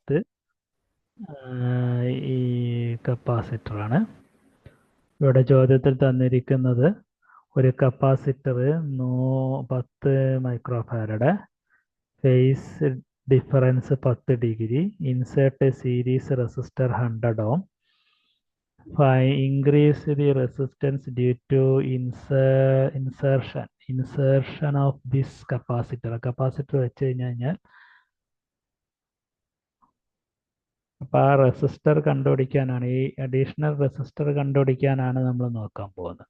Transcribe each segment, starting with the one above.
10 ഈ കപ്പാസിറ്ററാണ്. ഇവിടെ ചോദ്യത്തിൽ തന്നിരിക്കുന്നത് ഒരു capacitor 10 micro farad, phase difference 10 degree, insert series resistor 100 ohm, increase the resistance due to insertion of this capacitor. Capacitor വെച്ച് കഴിഞ്ഞാൽ അപ്പോൾ ആ റെസിസ്റ്റർ കണ്ടുപിടിക്കാനാണ്, ഈ അഡീഷണൽ റെസിസ്റ്റർ കണ്ടുപിടിക്കാനാണ് നമ്മൾ നോക്കാൻ പോകുന്നത്.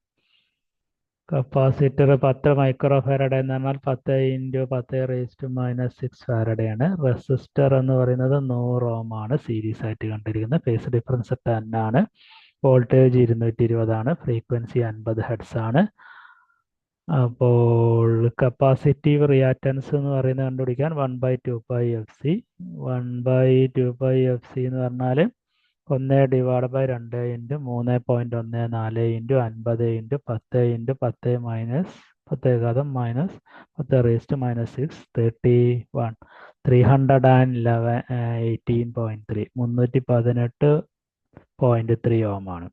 കപ്പാസിറ്റർ 10 മൈക്രോ ഫാരഡ് എന്ന് പറഞ്ഞാൽ 10 × 10⁻⁻6 ഫാരഡ് ആണ്. റെസിസ്റ്റർ എന്ന് പറയുന്നത് 100 ഓം ആണ്, സീരീസ് ആയിട്ട് കണ്ടിരിക്കുന്നത്. ഫേസ് ഡിഫറൻസ് 10 ആണ്. വോൾട്ടേജ് 220 ആണ്. ഫ്രീക്വൻസി 50 ഹെർട്സ് ആണ്. അപ്പോൾ കപ്പാസിറ്റീവ് റിയാക്റ്റൻസ് എന്ന് പറയുന്നത് കണ്ടുപിടിക്കാൻ 1/2πfc. 1/2πfc എന്ന് പറഞ്ഞാൽ 1/2 × 2 × 3.14 × 50 × 10 × 10⁻10⁻6 31 318.3 318.3 ഓം ആണ്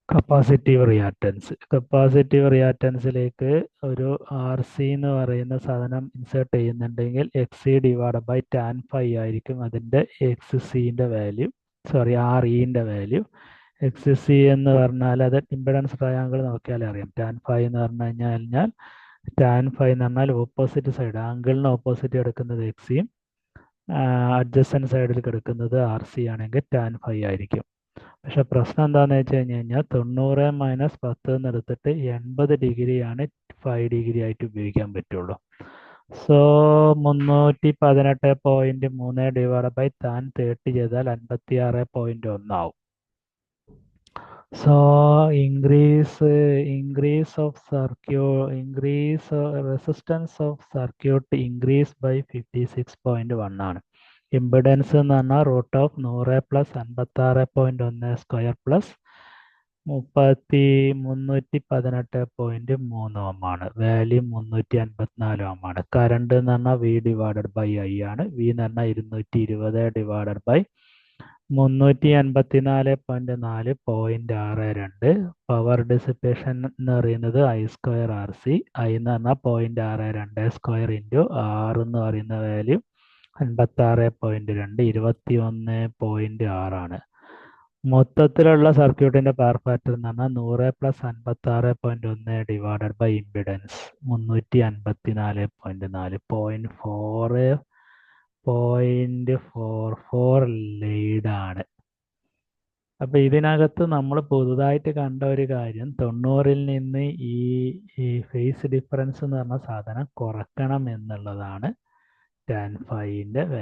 കപ്പാസിറ്റീവ് റിയാക്റ്റൻസ്. കപ്പാസിറ്റീവ് റിയാക്റ്റൻസിലേക്ക് ഒരു RC എന്ന് പറയുന്ന സാധനം ഇൻസേർട്ട് ചെയ്യുന്നുണ്ടെങ്കിൽ XC/tan phi ആയിരിക്കും അതിൻ്റെ XC-ൻ്റെ വാല്യൂ, RE-ൻ്റെ വാല്യൂ. XC എന്ന് പറഞ്ഞാൽ അത് ഇമ്പിഡൻസ് ട്രയാങ്കിൾ നോക്കിയാൽ അറിയാം. tan phi എന്ന് പറഞ്ഞു കഴിഞ്ഞാൽ tan phi എന്ന് പറഞ്ഞാൽ ഓപ്പോസിറ്റ് സൈഡ്, ആംഗിളിന് ഓപ്പോസിറ്റ് എടുക്കുന്നത് XC-യും അഡ്ജസ്റ്റൻറ്റ് സൈഡിൽ കിടക്കുന്നത് RC ആണെങ്കിൽ tan phi ആയിരിക്കും. പക്ഷെ പ്രശ്നം എന്താണെന്ന് വെച്ച് കഴിഞ്ഞാൽ 90 - 10 എന്നെടുത്തിട്ട് 80 ഡിഗ്രിയാണ് 5 ഡിഗ്രി ആയിട്ട് ഉപയോഗിക്കാൻ പറ്റുള്ളൂ. സോ 318.3 tan 30 ചെയ്താൽ 56.1 ആവും. So resistance of circuit increase by 56.1 ആണ്. ഇമ്പിഡൻസ് എന്ന് പറഞ്ഞാൽ √100 + 56.1² + 318.3 ഓം ആണ്. വാല്യൂ 354 ഓം ആണ്. കറണ്ട് എന്ന് പറഞ്ഞാൽ V/I ആണ്. V എന്ന് പറഞ്ഞാൽ 220/384.4 0.62. പവർ ഡിസിപ്പേഷൻ എന്ന് പറയുന്നത് I² RC. I എന്ന് പറഞ്ഞാൽ 0.622 × R എന്ന് പറയുന്ന വാല്യൂ 56.2 21.6 ആണ്. മൊത്തത്തിലുള്ള സർക്യൂട്ടിന്റെ പവർ ഫാക്ടർ എന്ന് പറഞ്ഞാൽ 100 + 56.1 ഇമ്പിഡൻസ് 354.4 0.44 ലീഡാണ്. അപ്പം ഇതിനകത്ത് നമ്മൾ പുതുതായിട്ട് കണ്ട ഒരു കാര്യം, 90-ൽ നിന്ന് ഈ ഫേസ് ഡിഫറൻസ് എന്ന് പറഞ്ഞ സാധനം കുറക്കണം എന്നുള്ളതാണ് tan phi-ൻ്റെ വാല്യൂ.